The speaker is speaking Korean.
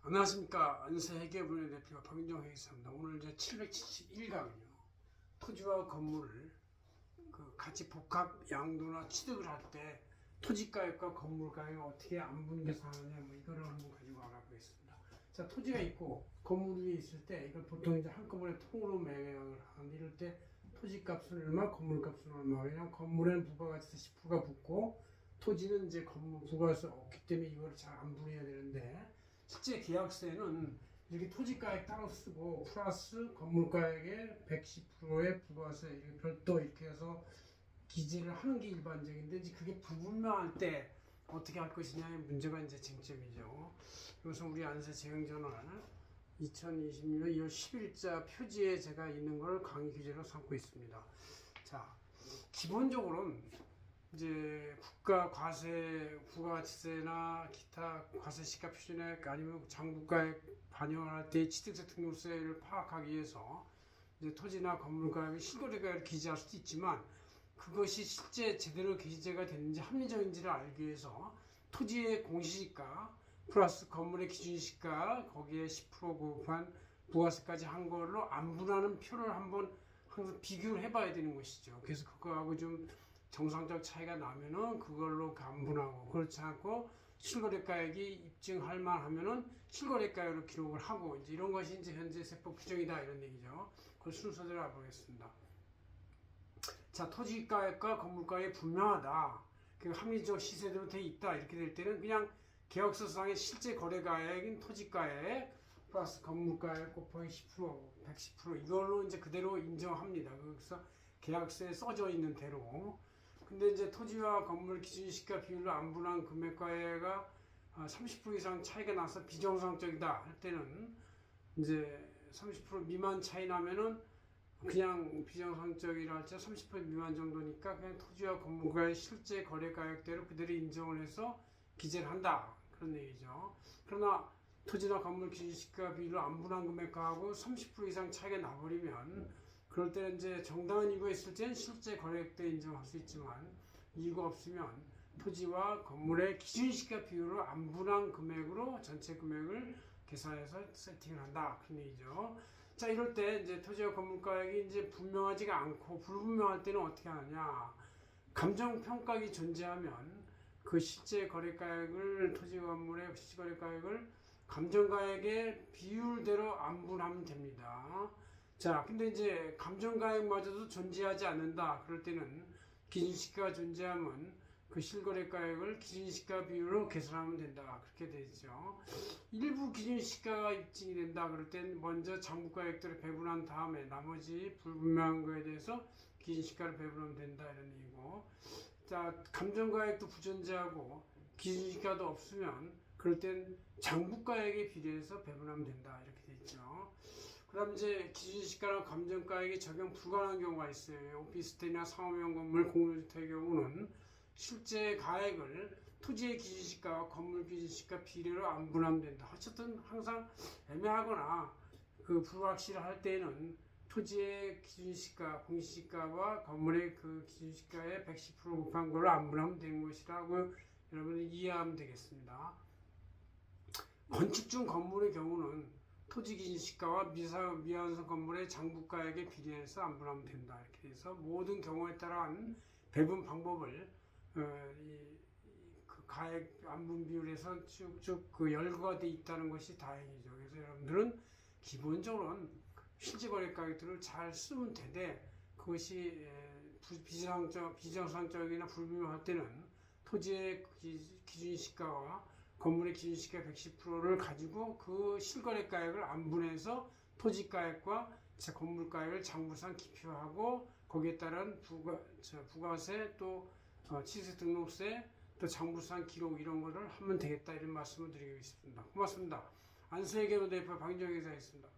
안녕하십니까. 안세회계분의 대표 박윤정 회계사입니다. 오늘 이제 771강은요. 토지와 건물을 같이 복합 양도나 취득을 할 때 토지가액과 건물가액을 어떻게 안분 계산하냐 이거를 한번 가지고 알아보겠습니다. 자, 토지가 있고 건물이 있을 때 이걸 보통 이제 한꺼번에 통으로 매각을 하는데 이럴 때 토지값은 얼마, 건물값은 얼마. 왜냐면 건물에는 부가가치세 10%가 붙고 토지는 이제 건물 부가가치가 없기 때문에 이거를 잘 안분해야 되는데 실제 계약서에는 이렇게 토지가액 따로 쓰고 플러스 건물가액의 110%의 부가세 이렇게 별도 이렇게 해서 기재를 하는 게 일반적인데 이제 그게 불분명할 때 어떻게 할 것이냐의 문제가 이제 쟁점이죠. 그래서 우리 안세 재경전을 2020년 2월 10일자 표지에 제가 있는 걸 강의 규제로 삼고 있습니다. 자, 기본적으로는 이제 국가 과세, 부가가치세나 기타 과세 시가 표준액 아니면 장부가액 반영할 때 취득세 등록세를 파악하기 위해서 이제 토지나 건물가액의 실거래가액을 기재할 수도 있지만 그것이 실제 제대로 기재가 됐는지 합리적인지를 알기 위해서 토지의 공시지가 플러스 건물의 기준시가 거기에 10% 곱한 부가세까지 한 걸로 안분하는 표를 한번 항상 비교를 해봐야 되는 것이죠. 그래서 그거하고 좀 정상적 차이가 나면은 그걸로 감분하고, 그렇지 않고 실거래가액이 입증할 만하면은 실거래가액으로 기록을 하고, 이제 이런 것이 이제 현재 세법 규정이다 이런 얘기죠. 그 순서대로 알아보겠습니다. 자, 토지가액과 건물가액이 분명하다, 그 합리적 시세대로 돼 있다 이렇게 될 때는 그냥 계약서상의 실제 거래가액인 토지가액 플러스 건물가액 곱하기 10%, 110% 이걸로 이제 그대로 인정합니다. 그래서 계약서에 써져 있는 대로. 근데 이제 토지와 건물 기준시가 비율로 안분한 금액가액가 30% 이상 차이가 나서 비정상적이다 할 때는 이제 30% 미만 차이 나면은 그냥 비정상적이라 할지 30% 미만 정도니까 그냥 토지와 건물과의 실제 거래가액대로 그대로 인정을 해서 기재를 한다 그런 얘기죠. 그러나 토지나 건물 기준시가 비율로 안분한 금액가하고 30% 이상 차이가 나버리면 그럴 때는 이제 정당한 이유가 있을 때는 실제 거래액 때 인정할 수 있지만 이유가 없으면 토지와 건물의 기준시가 비율을 안분한 금액으로 전체 금액을 계산해서 세팅을 한다 그런 얘기죠. 자, 이럴 때 이제 토지와 건물가액이 이제 분명하지가 않고 불분명할 때는 어떻게 하느냐? 감정평가가 존재하면 그 실제 거래가액을 토지와 건물의 실제 거래가액을 감정가액의 비율대로 안분하면 됩니다. 자, 근데 이제 감정가액마저도 존재하지 않는다. 그럴 때는 기준시가가 존재하면 그 실거래가액을 기준시가 비율로 계산하면 된다. 그렇게 되죠. 일부 기준시가가 입증이 된다. 그럴 땐 먼저 장부가액들을 배분한 다음에 나머지 불분명한 거에 대해서 기준시가를 배분하면 된다. 이런 얘기고. 자, 감정가액도 부존재하고 기준시가도 없으면 그럴 땐 장부가액에 비례해서 배분하면 된다. 이렇게 되죠. 그 다음 이제 기준시가나 감정가액이 적용 불가능한 경우가 있어요. 오피스텔이나 상업용 건물, 공유주택의 경우는 실제 가액을 토지의 기준시가와 건물 기준시가 비례로 안분하면 된다. 어쨌든 항상 애매하거나 그 불확실할 때는 토지의 기준시가, 공시지가와 건물의 그 기준시가의 110% 곱한 걸로 안분하면 되는 것이라고 여러분이 이해하면 되겠습니다. 건축중 건물의 경우는 토지 기준시가와 미완성 건물의 장부가액에 비례해서 안분하면 된다. 이렇게 해서 모든 경우에 따른 배분 방법을 그 가액 안분 비율에서 쭉쭉 그 열거가 돼 있다는 것이 다행이죠. 그래서 여러분들은 기본적으로는 실제 거래가액들을 잘 쓰면 되되 그것이 비정상적이나 불분명할 때는 토지의 기준시가와 건물의 기준시가 110%를 가지고 그 실거래가액을 안분해서 토지가액과 건물가액을 장부상 기표하고 거기에 따른 부가세 또 취득세 등록세 또 장부상 기록 이런 거를 하면 되겠다 이런 말씀을 드리고 있습니다. 고맙습니다. 안세계로 대표 박윤정 회계사였습니다.